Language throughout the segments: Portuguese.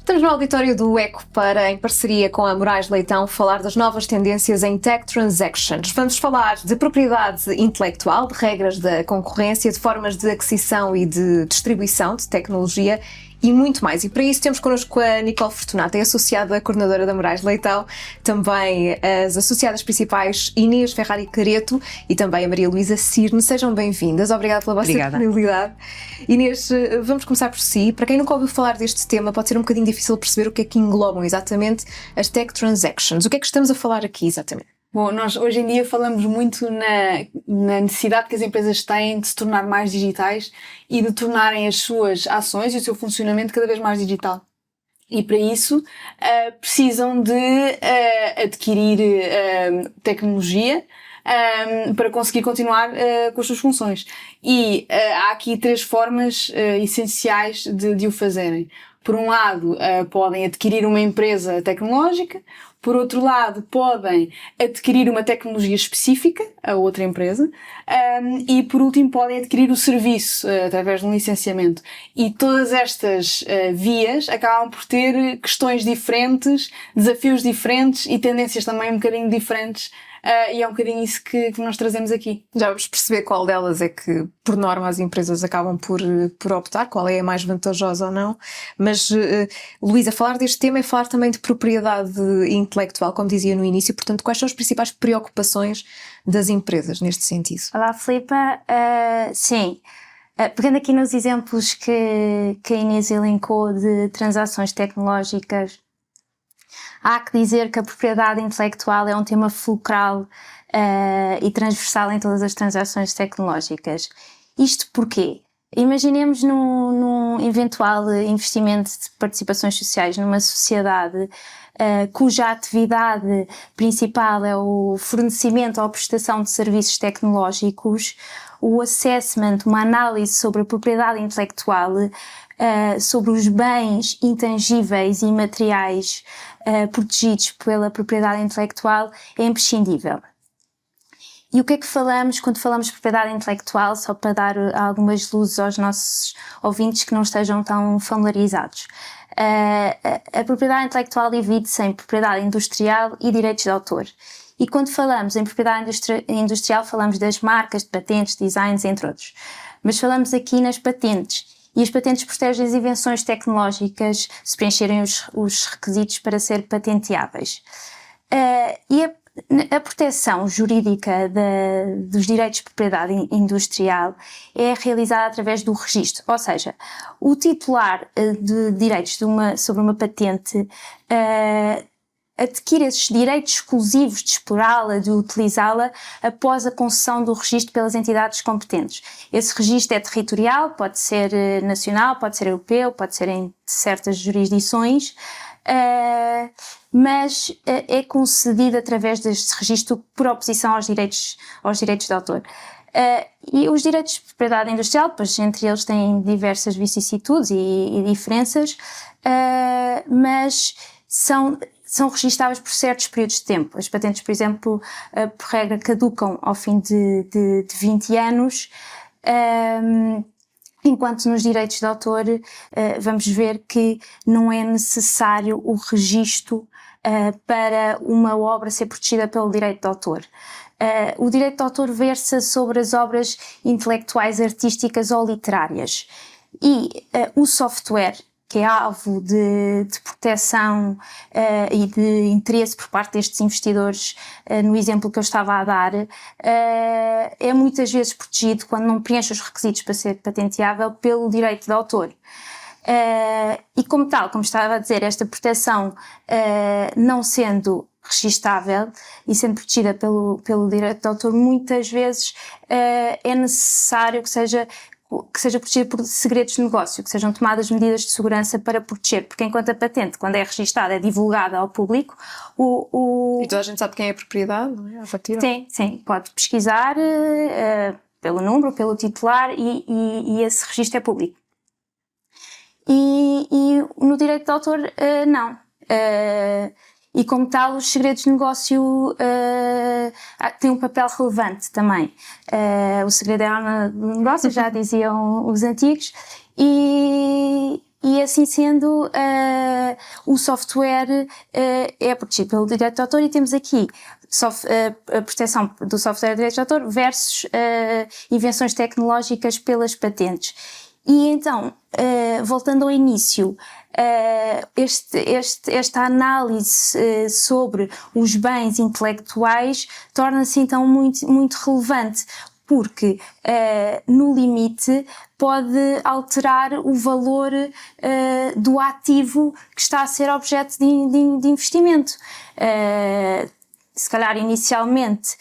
Estamos no auditório do ECO para, em parceria com a Moraes Leitão, falar das novas tendências em Tech Transactions. Vamos falar de propriedade intelectual, de regras da concorrência, de formas de aquisição e de distribuição de tecnologia e muito mais. E para isso temos connosco a Nicole Fortunato, associada coordenadora da Moraes Leitão, também as associadas principais Inês Ferrari Careto e também a Maria Luísa Cirne. Sejam bem-vindas. Obrigada pela vossa disponibilidade. Inês, vamos começar por si. Para quem nunca ouviu falar deste tema, pode ser um bocadinho difícil perceber o que é que englobam exatamente as Tech Transactions. O que é que estamos a falar aqui exatamente? Bom, nós hoje em dia falamos muito na necessidade que as empresas têm de se tornar mais digitais e de tornarem as suas ações e o seu funcionamento cada vez mais digital. E para isso precisam de adquirir tecnologia para conseguir continuar com as suas funções. E há aqui 3 formas essenciais de o fazerem. Por um lado, podem adquirir uma empresa tecnológica. Por outro lado, podem adquirir uma tecnologia específica a outra empresa. E por último, podem adquirir o serviço através de um licenciamento. E todas estas vias acabam por ter questões diferentes, desafios diferentes e tendências também um bocadinho diferentes. E é um bocadinho isso que nós trazemos aqui. Já vamos perceber qual delas é que, por norma, as empresas acabam por optar, qual é a mais vantajosa ou não. Mas, Luísa, falar deste tema é falar também de propriedade intelectual, como dizia no início. Portanto, quais são as principais preocupações das empresas neste sentido? Olá, Filipa. Sim. Pegando aqui nos exemplos que a Inês elencou de transações tecnológicas, há que dizer que a propriedade intelectual é um tema fulcral e transversal em todas as transações tecnológicas. Isto porquê? Imaginemos num eventual investimento de participações sociais numa sociedade cuja atividade principal é o fornecimento ou prestação de serviços tecnológicos. O assessment, uma análise sobre a propriedade intelectual, sobre os bens intangíveis e imateriais protegidos pela propriedade intelectual é imprescindível. E o que é que falamos quando falamos de propriedade intelectual, só para dar algumas luzes aos nossos ouvintes que não estejam tão familiarizados? A propriedade intelectual divide-se em propriedade industrial e direitos de autor. E quando falamos em propriedade industrial, falamos das marcas, de patentes, designs, entre outros. Mas falamos aqui nas patentes. E as patentes protegem as invenções tecnológicas se preencherem os requisitos para ser patenteáveis. E a proteção jurídica dos direitos de propriedade industrial é realizada através do registro. Ou seja, o titular de direitos sobre uma patente adquire esses direitos exclusivos de explorá-la, de utilizá-la, após a concessão do registro pelas entidades competentes. Esse registro é territorial, pode ser nacional, pode ser europeu, pode ser em certas jurisdições, mas é concedido através deste registro por oposição aos direitos de autor. E os direitos de propriedade industrial, pois entre eles têm diversas vicissitudes e diferenças, mas são registáveis por certos períodos de tempo. As patentes, por exemplo, por regra, caducam ao fim de 20 anos, enquanto nos direitos de autor vamos ver que não é necessário o registro para uma obra ser protegida pelo direito de autor. O direito de autor versa sobre as obras intelectuais, artísticas ou literárias. E o software, que é alvo de proteção e de interesse por parte destes investidores, no exemplo que eu estava a dar, é muitas vezes protegido, quando não preenche os requisitos para ser patenteável, pelo direito de autor. E como tal, como estava a dizer, esta proteção não sendo registável e sendo protegida pelo direito de autor, muitas vezes é necessário que seja protegido por segredos de negócio, que sejam tomadas medidas de segurança para proteger, porque enquanto a patente, quando é registada, é divulgada ao público, E toda a gente sabe quem é a propriedade, não é? Sim, pode pesquisar pelo número, pelo titular e esse registro é público. E no direito de autor, não. E como tal, os segredos de negócio têm um papel relevante também. O segredo é a alma do negócio, já diziam os antigos, e e assim sendo, o software é protegido pelo direito de autor, e temos aqui a proteção do software de direito de autor versus invenções tecnológicas pelas patentes. E então, voltando ao início, esta análise sobre os bens intelectuais torna-se então muito, muito relevante, porque no limite pode alterar o valor do ativo que está a ser objeto de investimento. Se calhar inicialmente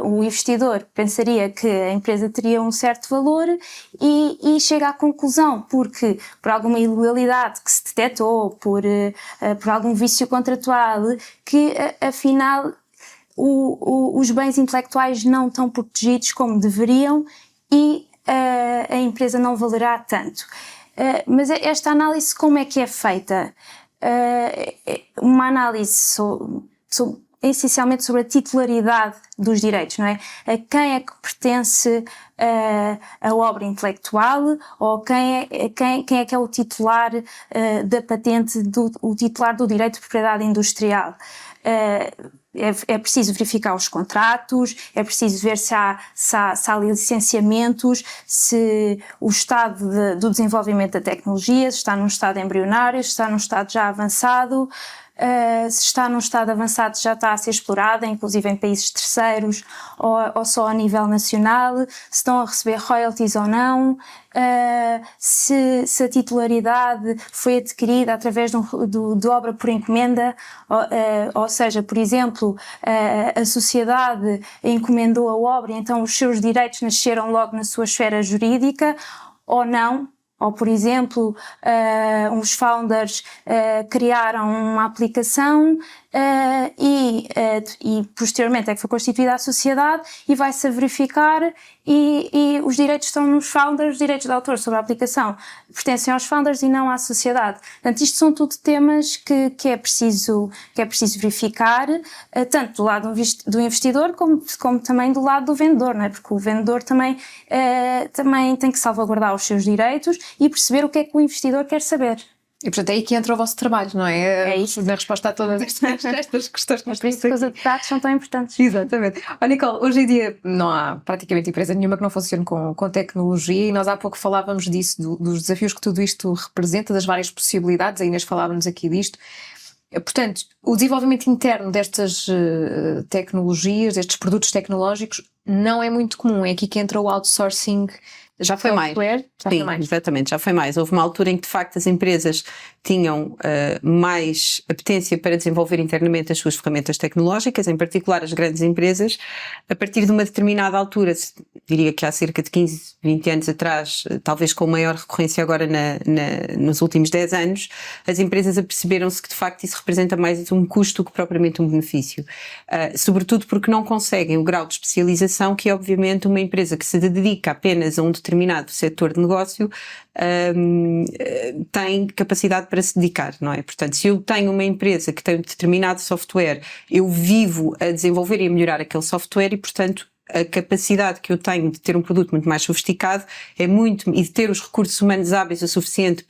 o investidor pensaria que a empresa teria um certo valor e chega à conclusão, porque por alguma ilegalidade que se detectou, por algum vício contratual, que afinal os bens intelectuais não estão protegidos como deveriam e a empresa não valerá tanto. Mas esta análise como é que é feita? Uma análise essencialmente sobre a titularidade dos direitos, não é? A quem é que pertence a obra intelectual, ou quem é que é o titular da patente, o titular do direito de propriedade industrial. É preciso verificar os contratos, é preciso ver se há licenciamentos, se o estado do desenvolvimento da tecnologia, se está num estado embrionário, se está num estado já avançado, se está num estado avançado já está a ser explorada, inclusive em países terceiros ou só a nível nacional, se estão a receber royalties ou não, se a titularidade foi adquirida através de obra por encomenda, ou seja, por exemplo, a sociedade encomendou a obra e então os seus direitos nasceram logo na sua esfera jurídica ou não. Ou, por exemplo, uns founders criaram uma aplicação e posteriormente é que foi constituída a sociedade e vai-se a verificar e os direitos estão nos founders, os direitos de autor sobre a aplicação pertencem aos founders e não à sociedade. Portanto, isto são tudo temas que é preciso verificar, tanto do lado do investidor como também do lado do vendedor, não é? Porque o vendedor também tem que salvaguardar os seus direitos e perceber o que é que o investidor quer saber. E portanto é aí que entra o vosso trabalho, não é? É isso. Na resposta a todas estas questões que nós Por isso que os advogados são tão importantes. Exatamente. Olha, Nicole, hoje em dia não há praticamente empresa nenhuma que não funcione com tecnologia, e nós há pouco falávamos disso, dos desafios que tudo isto representa, das várias possibilidades, a Inês falava-nos aqui disto. Portanto, o desenvolvimento interno destas tecnologias, destes produtos tecnológicos, não é muito comum. É aqui que entra o outsourcing. Já foi mais. Sim, exatamente, já foi mais. Houve uma altura em que de facto as empresas tinham mais apetência para desenvolver internamente as suas ferramentas tecnológicas, em particular as grandes empresas. A partir de uma determinada altura, diria que há cerca de 15, 20 anos atrás, talvez com maior recorrência agora nos últimos 10 anos, as empresas aperceberam-se que de facto isso representa mais um custo que propriamente um benefício. Sobretudo porque não conseguem o grau de especialização que obviamente uma empresa que se dedica apenas a um determinado setor de negócio tem capacidade para se dedicar, não é? Portanto, se eu tenho uma empresa que tem um determinado software, eu vivo a desenvolver e a melhorar aquele software e, portanto, a capacidade que eu tenho de ter um produto muito mais sofisticado e de ter os recursos humanos hábeis o suficiente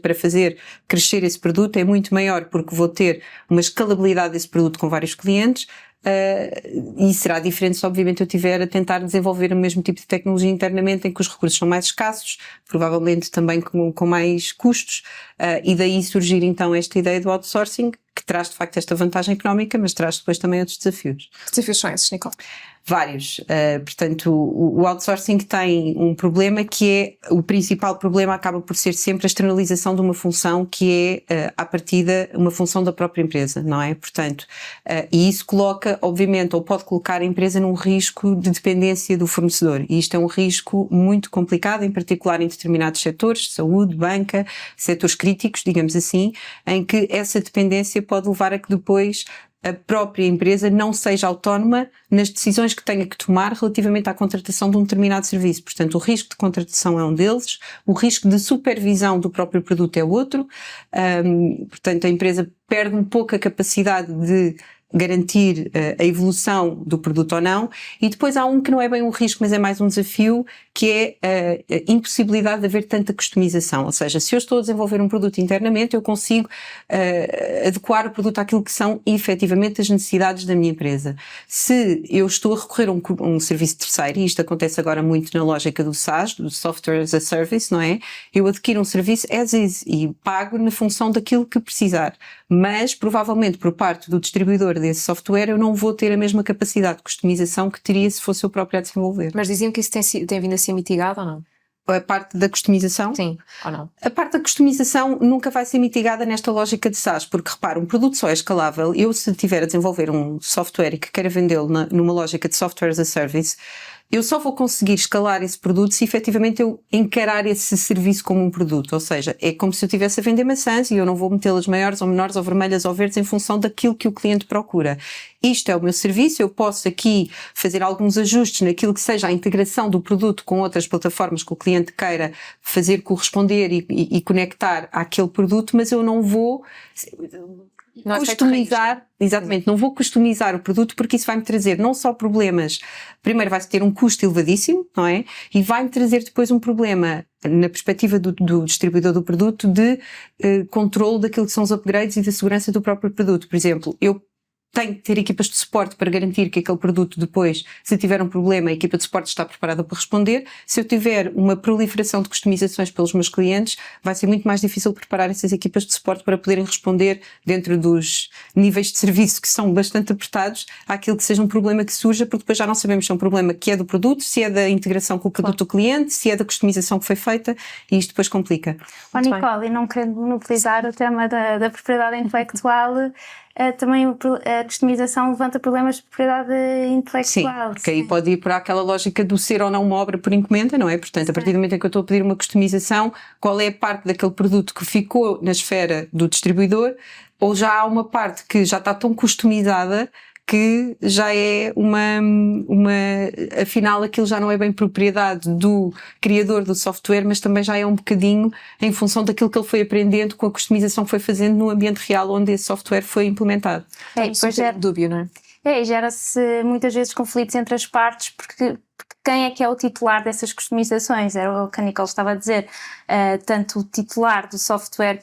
para fazer crescer esse produto é muito maior, porque vou ter uma escalabilidade desse produto com vários clientes. E será diferente se obviamente eu estiver a tentar desenvolver o mesmo tipo de tecnologia internamente, em que os recursos são mais escassos, provavelmente também com mais custos, e daí surgir então esta ideia do outsourcing, que traz de facto esta vantagem económica, mas traz depois também outros desafios. Que desafios são esses, Nicole? Vários. Portanto, o outsourcing tem um problema que é, o principal problema acaba por ser sempre a externalização de uma função que é, à partida, uma função da própria empresa, não é? Portanto, e isso coloca, obviamente, ou pode colocar a empresa num risco de dependência do fornecedor. E isto é um risco muito complicado, em particular em determinados setores, saúde, banca, setores críticos, digamos assim, em que essa dependência pode levar a que depois a própria empresa não seja autónoma nas decisões que tenha que tomar relativamente à contratação de um determinado serviço. Portanto, o risco de contratação é um deles, o risco de supervisão do próprio produto é outro. Portanto, a empresa perde um pouco a capacidade de garantir a evolução do produto ou não, e depois há um que não é bem um risco, mas é mais um desafio, que é a impossibilidade de haver tanta customização. Ou seja, se eu estou a desenvolver um produto internamente, eu consigo adequar o produto àquilo que são efetivamente as necessidades da minha empresa. Se eu estou a recorrer a um serviço terceiro, e isto acontece agora muito na lógica do SaaS, do Software as a Service, não é? Eu adquiro um serviço as is e pago na função daquilo que precisar. Mas, provavelmente, por parte do distribuidor desse software, eu não vou ter a mesma capacidade de customização que teria se fosse eu próprio a desenvolver. Mas diziam que isso tem vindo a ser mitigado ou não? A parte da customização? Sim, ou não? A parte da customização nunca vai ser mitigada nesta lógica de SaaS, porque repara, um produto só é escalável. Eu, se tiver a desenvolver um software e que queira vendê-lo numa lógica de Software as a Service, eu só vou conseguir escalar esse produto se efetivamente eu encarar esse serviço como um produto. Ou seja, é como se eu estivesse a vender maçãs e eu não vou metê-las maiores ou menores ou vermelhas ou verdes em função daquilo que o cliente procura. Isto é o meu serviço, eu posso aqui fazer alguns ajustes naquilo que seja a integração do produto com outras plataformas que o cliente queira fazer corresponder e conectar àquele produto, mas eu não vou customizar, exatamente, não vou customizar o produto, porque isso vai-me trazer não só problemas, primeiro vai ter um custo elevadíssimo, não é? E vai-me trazer depois um problema na perspectiva do distribuidor do produto de controle daquilo que são os upgrades e da segurança do próprio produto. Por exemplo, eu tenho que ter equipas de suporte para garantir que aquele produto depois, se tiver um problema, a equipa de suporte está preparada para responder. Se eu tiver uma proliferação de customizações pelos meus clientes, vai ser muito mais difícil preparar essas equipas de suporte para poderem responder dentro dos níveis de serviço que são bastante apertados àquilo que seja um problema que surja, porque depois já não sabemos se é um problema que é do produto, se é da integração com o produto do cliente, se é da customização que foi feita, e isto depois complica. Nicole, e não querendo monopolizar o tema da propriedade intelectual, também a customização levanta problemas de propriedade intelectual. Sim, porque aí pode ir para aquela lógica do ser ou não uma obra por encomenda, não é? Portanto, a partir do momento em que eu estou a pedir uma customização, qual é a parte daquele produto que ficou na esfera do distribuidor, ou já há uma parte que já está tão customizada que já é afinal aquilo já não é bem propriedade do criador do software, mas também já é um bocadinho em função daquilo que ele foi aprendendo com a customização que foi fazendo no ambiente real onde esse software foi implementado. Depois é dúbio, não é? E gera-se muitas vezes conflitos entre as partes, porque quem é o titular dessas customizações? Era o que a Nicole estava a dizer. Tanto o titular do software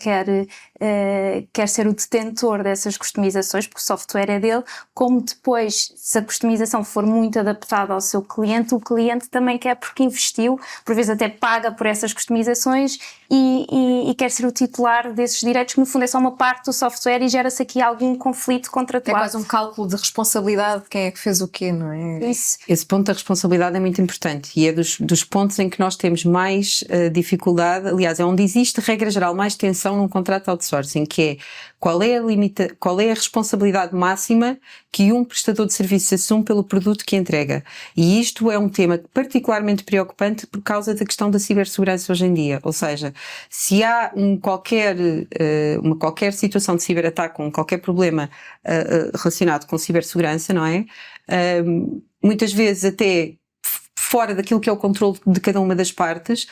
quer ser o detentor dessas customizações, porque o software é dele, como depois, se a customização for muito adaptada ao seu cliente, o cliente também quer, porque investiu, por vezes até paga por essas customizações e quer ser o titular desses direitos, que no fundo é só uma parte do software, e gera-se aqui algum conflito contratual. É quase um cálculo de responsabilidade de quem é que fez o quê, não é? Isso. Esse ponto da responsabilidade é muito importante e é dos pontos em que nós temos mais dificuldade, aliás, é onde existe, regra geral, mais tensão num contrato de outsourcing, que é qual é a responsabilidade máxima que um prestador de serviços assume pelo produto que entrega. E isto é um tema particularmente preocupante por causa da questão da cibersegurança hoje em dia. Ou seja, se há uma qualquer situação de ciberataque, qualquer problema relacionado com cibersegurança, não é? Muitas vezes até fora daquilo que é o controle de cada uma das partes,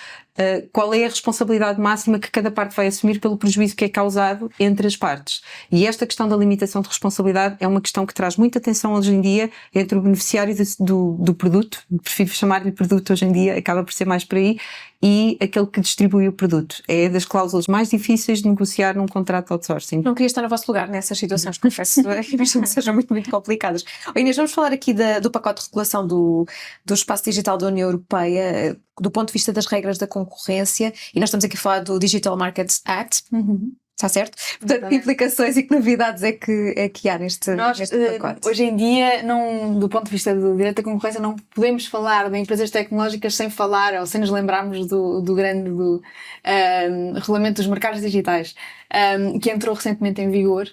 qual é a responsabilidade máxima que cada parte vai assumir pelo prejuízo que é causado entre as partes. E esta questão da limitação de responsabilidade é uma questão que traz muita atenção hoje em dia entre o beneficiário do produto, prefiro chamar-lhe produto hoje em dia, acaba por ser mais por aí, e aquele que distribui o produto. É das cláusulas mais difíceis de negociar num contrato de outsourcing. Não queria estar no vosso lugar nessas situações, confesso, que sejam muito, muito complicadas. Inês, vamos falar aqui do pacote de regulação do espaço digital da União Europeia, do ponto de vista das regras da concorrência, e nós estamos aqui a falar do Digital Markets Act. Está certo? Portanto, que implicações e que novidades é que há neste pacote? Hoje em dia, do ponto de vista do direito da concorrência, não podemos falar de empresas tecnológicas sem falar, ou sem nos lembrarmos do grande regulamento dos mercados digitais, que entrou recentemente em vigor,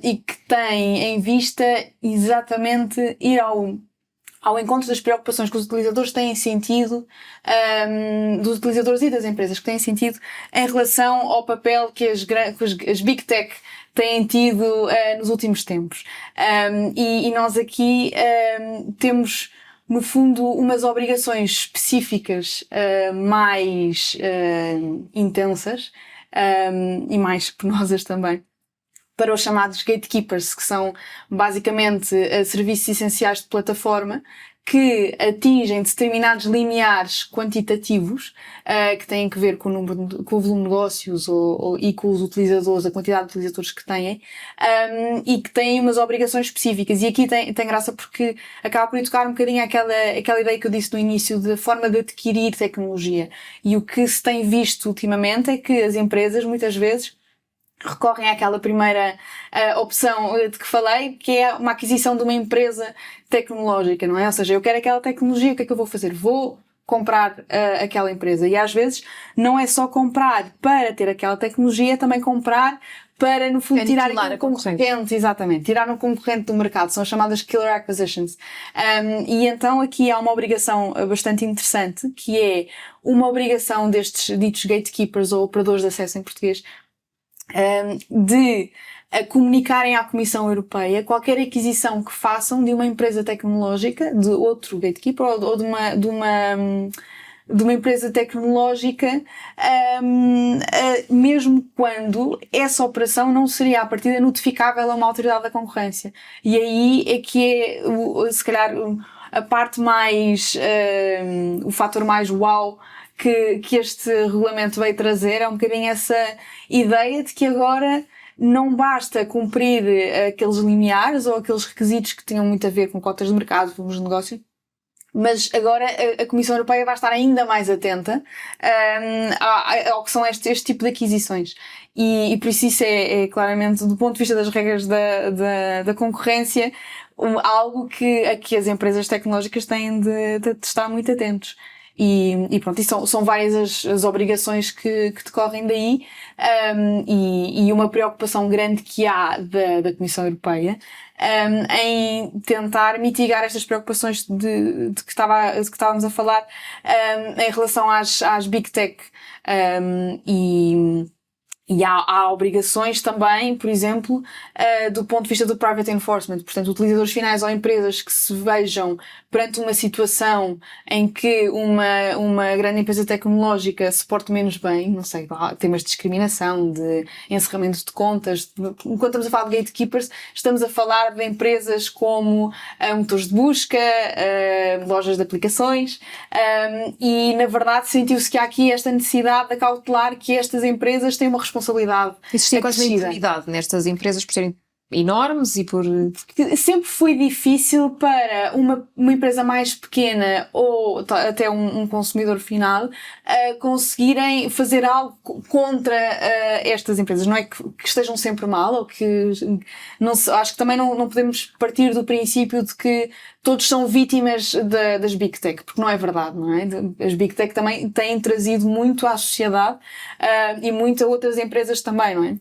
e que tem em vista exatamente ir ao encontro das preocupações que os utilizadores têm sentido, dos utilizadores e das empresas que têm sentido em relação ao papel que as Big Tech têm tido nos últimos tempos. E nós aqui temos, no fundo, umas obrigações específicas mais intensas e mais penosas também, para os chamados gatekeepers, que são basicamente serviços essenciais de plataforma, que atingem determinados limiares quantitativos que têm a ver com o volume de negócios e com os utilizadores, a quantidade de utilizadores que têm, e que têm umas obrigações específicas. E aqui tem graça porque acaba por tocar um bocadinho aquela ideia que eu disse no início da forma de adquirir tecnologia. E o que se tem visto ultimamente é que as empresas muitas vezes recorrem àquela primeira opção de que falei, que é uma aquisição de uma empresa tecnológica, não é? Ou seja, eu quero aquela tecnologia, o que é que eu vou fazer? Vou comprar aquela empresa. E às vezes não é só comprar para ter aquela tecnologia, é também comprar para, no fundo, tirar aquele concorrente. Exatamente, tirar um concorrente do mercado. São as chamadas killer acquisitions. E então aqui há uma obrigação bastante interessante, que é uma obrigação destes ditos gatekeepers ou operadores de acesso em português, de comunicarem à Comissão Europeia qualquer aquisição que façam de uma empresa tecnológica, de outro gatekeeper ou de uma empresa tecnológica, mesmo quando essa operação não seria à partida notificável a uma autoridade da concorrência. E aí é que é, se calhar, a parte mais, o fator mais uau que este regulamento veio trazer, é um bocadinho essa ideia de que agora não basta cumprir aqueles limiares ou aqueles requisitos que tinham muito a ver com cotas de mercado, volumes de negócio, mas agora a Comissão Europeia vai estar ainda mais atenta ao que são este tipo de aquisições. E por isso é claramente, do ponto de vista das regras da concorrência, algo que as empresas tecnológicas têm de estar muito atentos. E pronto, e são várias as obrigações que decorrem daí, e uma preocupação grande que há da Comissão Europeia em tentar mitigar estas preocupações de que estávamos a falar, em relação às Big Tech, e há obrigações também, por exemplo, do ponto de vista do private enforcement. Portanto, utilizadores finais ou empresas que se vejam perante uma situação em que uma grande empresa tecnológica se porte menos bem, não sei, temas de discriminação, de encerramento de contas. Enquanto estamos a falar de gatekeepers, estamos a falar de empresas como motores de busca, lojas de aplicações, e na verdade sentiu-se que há aqui esta necessidade de acautelar que estas empresas têm uma responsabilidade. Existia quase uma impunidade nestas empresas por serem enormes e por... Porque sempre foi difícil para uma empresa mais pequena ou até um consumidor final conseguirem fazer algo contra estas empresas. Não é que estejam sempre mal, ou que acho que também não podemos partir do princípio de que todos são vítimas das Big Tech, porque não é verdade, não é? As Big Tech também têm trazido muito à sociedade e muito a outras empresas também, não é?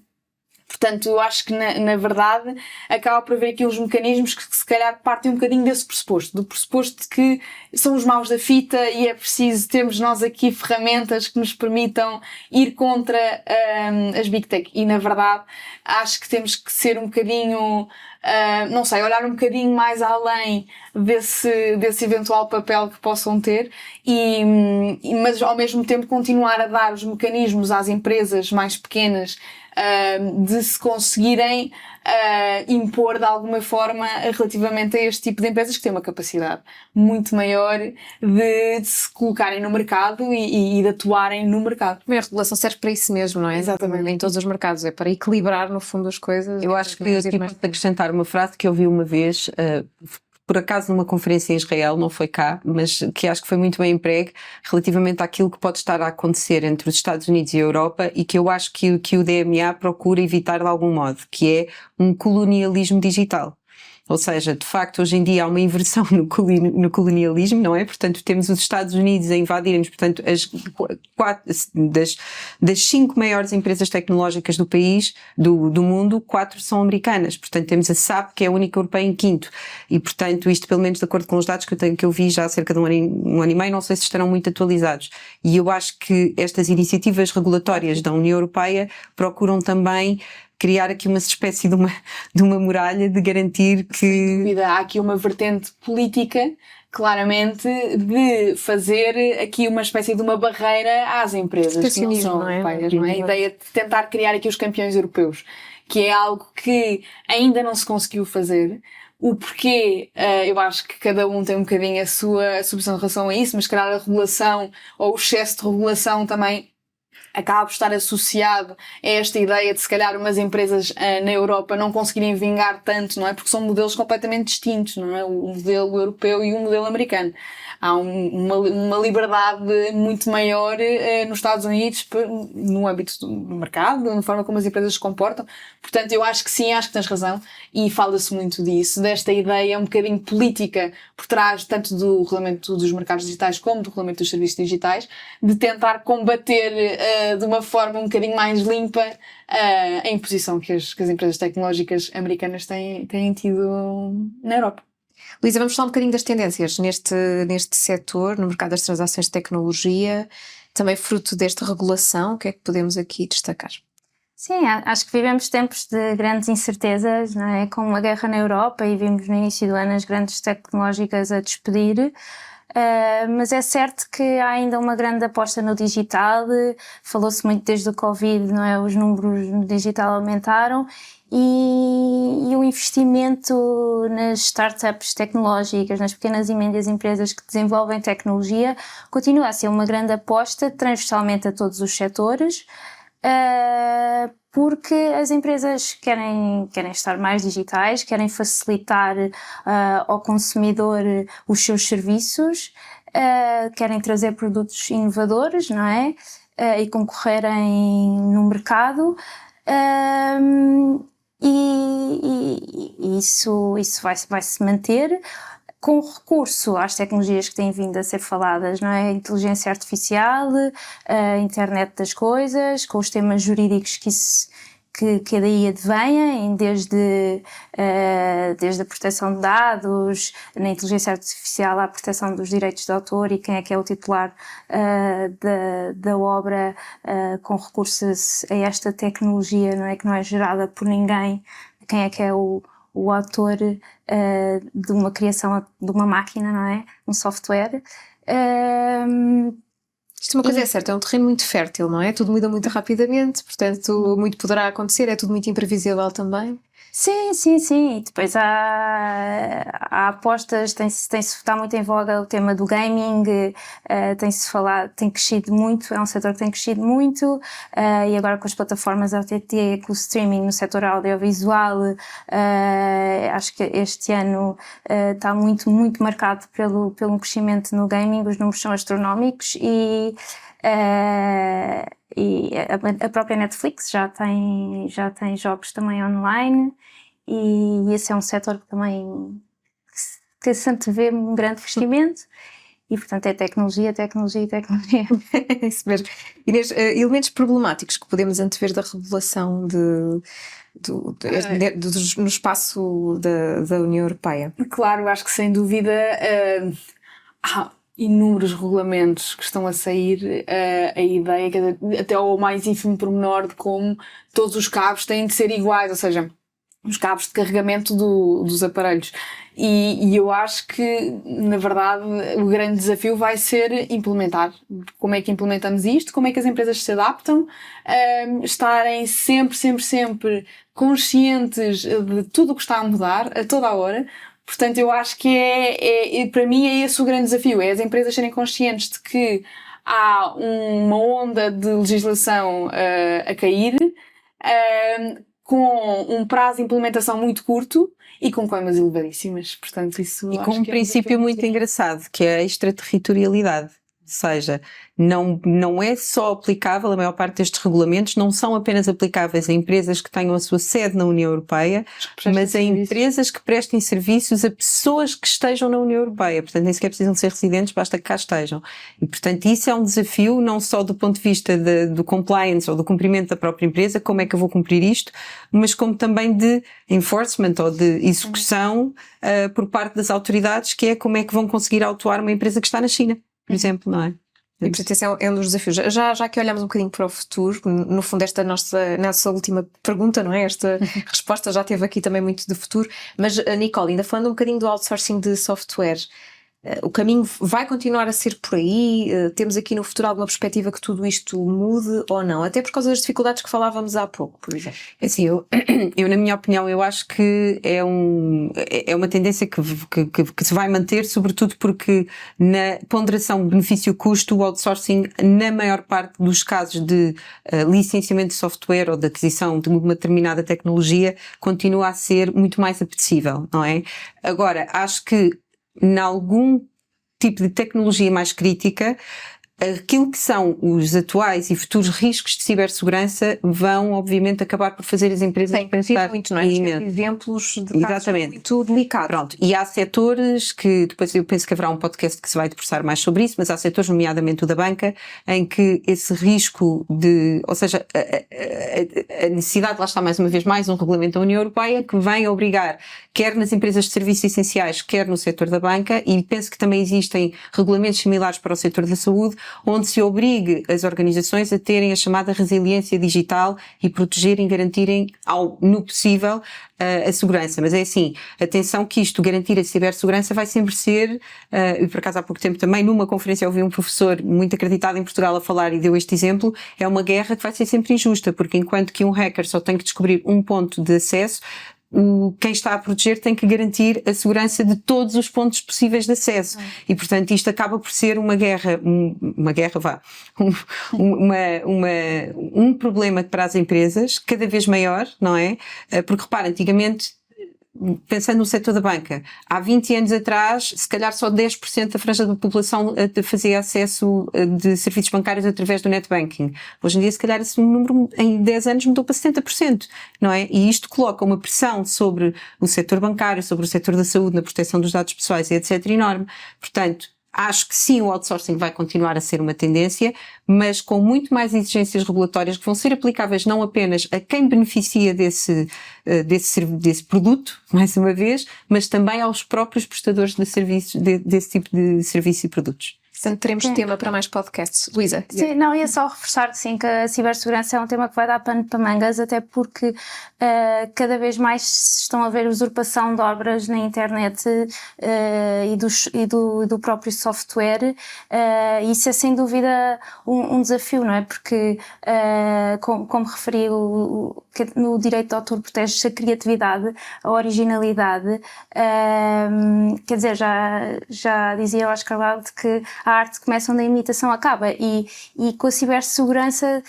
Portanto, eu acho que, na verdade, acaba por haver aqui uns mecanismos que se calhar partem um bocadinho desse pressuposto, do pressuposto de que são os maus da fita e é preciso termos nós aqui ferramentas que nos permitam ir contra as Big Tech. E, na verdade, acho que temos que ser um bocadinho, não sei, olhar um bocadinho mais além desse eventual papel que possam ter, mas ao mesmo tempo continuar a dar os mecanismos às empresas mais pequenas de se conseguirem impor de alguma forma relativamente a este tipo de empresas que têm uma capacidade muito maior de se colocarem no mercado e de atuarem no mercado. A regulação serve para isso mesmo, não é? Exatamente. Em todos os mercados, é para equilibrar no fundo as coisas. Eu acho que eu posso acrescentar uma frase que eu vi uma vez, por acaso numa conferência em Israel, não foi cá, mas que acho que foi muito bem empregue relativamente àquilo que pode estar a acontecer entre os Estados Unidos e a Europa, e que eu acho que o DMA procura evitar de algum modo, que é um colonialismo digital. Ou seja, de facto, hoje em dia há uma inversão no colonialismo, não é? Portanto, temos os Estados Unidos a invadirem-nos, portanto, das 5 maiores empresas tecnológicas do país, do mundo, 4 são americanas. Portanto, temos a SAP, que é a única europeia em quinto. E, portanto, isto pelo menos de acordo com os dados que eu vi já há cerca de um ano e meio, não sei se estarão muito atualizados. E eu acho que estas iniciativas regulatórias da União Europeia procuram também criar aqui uma espécie de uma muralha de garantir que... Sem dúvida, há aqui uma vertente política, claramente, de fazer aqui uma espécie de uma barreira às empresas que não são europeias, não é? A ideia de tentar criar aqui os campeões europeus. que é algo que ainda não se conseguiu fazer. O porquê, eu acho que cada um tem um bocadinho a sua posição em relação a isso, mas se calhar a regulação ou o excesso de regulação também acaba por estar associado a esta ideia de se calhar umas empresas na Europa não conseguirem vingar tanto, não é? Porque são modelos completamente distintos, não é? O modelo europeu e o modelo americano. Há uma liberdade muito maior nos Estados Unidos no âmbito do mercado, na forma como as empresas se comportam. Portanto, eu acho que sim, acho que tens razão e fala-se muito disso, desta ideia um bocadinho política por trás tanto do regulamento dos mercados digitais como do regulamento dos serviços digitais, de tentar combater de uma forma um bocadinho mais limpa a imposição que as empresas tecnológicas americanas têm tido na Europa. Luísa, vamos falar um bocadinho das tendências neste setor, no mercado das transações de tecnologia, também fruto desta regulação, o que é que podemos aqui destacar? Sim, acho que vivemos tempos de grandes incertezas, não é? Com uma guerra na Europa e vimos no início do ano as grandes tecnológicas a despedir. Mas é certo que há ainda uma grande aposta no digital, falou-se muito desde o Covid, não é? Os números no digital aumentaram e o investimento nas startups tecnológicas, nas pequenas e médias empresas que desenvolvem tecnologia, continua a ser uma grande aposta transversalmente a todos os setores, porque as empresas querem estar mais digitais, querem facilitar ao consumidor os seus serviços, querem trazer produtos inovadores, não é? E concorrerem no mercado. E isso vai se manter com recurso às tecnologias que têm vindo a ser faladas, não é? A inteligência artificial, a internet das coisas, com os temas jurídicos que daí advêm, desde a proteção de dados, na inteligência artificial, à proteção dos direitos de autor e quem é que é o titular da obra com recurso a esta tecnologia, não é? Que não é gerada por ninguém, quem é que é o autor de uma criação de uma máquina, não é? Um software. Isto é uma coisa é certa, é um terreno muito fértil, não é? Tudo muda muito rapidamente, portanto muito poderá acontecer, é tudo muito imprevisível também. Sim. E depois há apostas, está muito em voga o tema do gaming, tem crescido muito, é um setor que tem crescido muito, e agora com as plataformas OTT, com o streaming no setor audiovisual, acho que este ano está muito, muito marcado pelo crescimento no gaming, os números são astronómicos e a própria Netflix já tem jogos também online e esse é um setor que também que se antevê um grande investimento e portanto é tecnologia. É isso mesmo. Inês, elementos problemáticos que podemos antever da regulação no espaço da União Europeia? Claro, acho que sem dúvida há inúmeros regulamentos que estão a sair, a ideia que até ao mais ínfimo pormenor de como todos os cabos têm de ser iguais, ou seja, os cabos de carregamento dos aparelhos. E eu acho que, na verdade, o grande desafio vai ser implementar. Como é que implementamos isto? Como é que as empresas se adaptam? Estarem sempre conscientes de tudo o que está a mudar, a toda a hora. Portanto, eu acho que para mim é esse o grande desafio, é as empresas serem conscientes de que há uma onda de legislação a cair, com um prazo de implementação muito curto e com coimas elevadíssimas. Portanto, isso e com um princípio muito engraçado, que é a extraterritorialidade. Ou seja, não é só aplicável, a maior parte destes regulamentos não são apenas aplicáveis a empresas que tenham a sua sede na União Europeia, mas a empresas que prestem serviços a pessoas que estejam na União Europeia. Portanto, nem sequer precisam ser residentes, basta que cá estejam. E, portanto, isso é um desafio não só do ponto de vista do compliance ou do cumprimento da própria empresa, como é que eu vou cumprir isto, mas como também de enforcement ou de execução por parte das autoridades, que é como é que vão conseguir autuar uma empresa que está na China, por exemplo, não é? E portanto esse é um dos desafios. Já que olhamos um bocadinho para o futuro, no fundo esta nossa última pergunta, não é? Esta resposta já teve aqui também muito de futuro, mas Nicole, ainda falando um bocadinho do outsourcing de software, o caminho vai continuar a ser por aí? Temos aqui no futuro alguma perspectiva que tudo isto mude ou não? Até por causa das dificuldades que falávamos há pouco, por exemplo. Assim, eu na minha opinião, eu acho que é uma tendência que se vai manter, sobretudo porque na ponderação benefício-custo, o outsourcing, na maior parte dos casos de licenciamento de software ou de aquisição de uma determinada tecnologia, continua a ser muito mais apetecível, não é? Agora, acho que em algum tipo de tecnologia mais crítica, aquilo que são os atuais e futuros riscos de cibersegurança vão, obviamente, acabar por fazer as empresas pensar muito, não é? Exemplos de casos muito delicados. Pronto, e há setores que, depois eu penso que haverá um podcast que se vai debruçar mais sobre isso, mas há setores, nomeadamente o da banca, em que esse risco ou seja, a necessidade, lá está mais uma vez mais um regulamento da União Europeia que vem obrigar, quer nas empresas de serviços essenciais, quer no setor da banca, e penso que também existem regulamentos similares para o setor da saúde, onde se obrigue as organizações a terem a chamada resiliência digital e protegerem e garantirem, no possível, a segurança. Mas é assim, atenção que isto, garantir a cibersegurança, vai sempre ser, e por acaso há pouco tempo também, numa conferência eu ouvi um professor muito acreditado em Portugal a falar e deu este exemplo, é uma guerra que vai ser sempre injusta, porque enquanto que um hacker só tem que descobrir um ponto de acesso, quem está a proteger tem que garantir a segurança de todos os pontos possíveis de acesso. E, portanto, isto acaba por ser um problema para as empresas cada vez maior, não é? Porque, repara, antigamente, pensando no setor da banca, há 20 anos atrás, se calhar só 10% da franja da população fazia acesso de serviços bancários através do net banking. Hoje em dia, se calhar, esse número em 10 anos mudou para 70%, não é? E isto coloca uma pressão sobre o setor bancário, sobre o setor da saúde, na proteção dos dados pessoais, etc., enorme. Portanto, acho que sim, o outsourcing vai continuar a ser uma tendência, mas com muito mais exigências regulatórias que vão ser aplicáveis não apenas a quem beneficia desse produto, mais uma vez, mas também aos próprios prestadores de serviços, desse tipo de serviços e produtos. Portanto, teremos tema para mais podcasts. Luísa? Sim, não, ia só reforçar sim, que a cibersegurança é um tema que vai dar pano para mangas, até porque cada vez mais estão a ver usurpação de obras na internet e do próprio software. Isso é sem dúvida um desafio, não é? Porque, como referi, no direito de autor protege-se a criatividade, a originalidade. Quer dizer, já dizia o Oscar Wilde que a arte começa onde a imitação acaba, e com a cibersegurança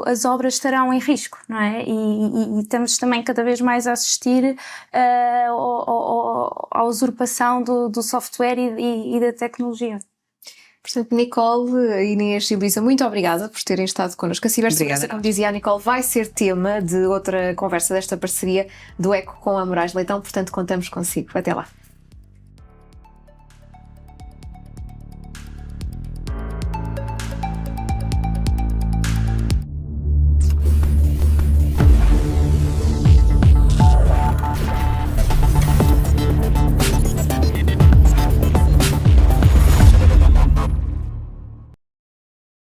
as obras estarão em risco, não é? E estamos também cada vez mais a assistir à usurpação do software e da tecnologia. Portanto, Nicole, Inês e Luísa, muito obrigada por terem estado connosco. A cibersegurança, como dizia a Nicole, vai ser tema de outra conversa desta parceria do ECO com a Moraes Leitão, portanto contamos consigo. Até lá.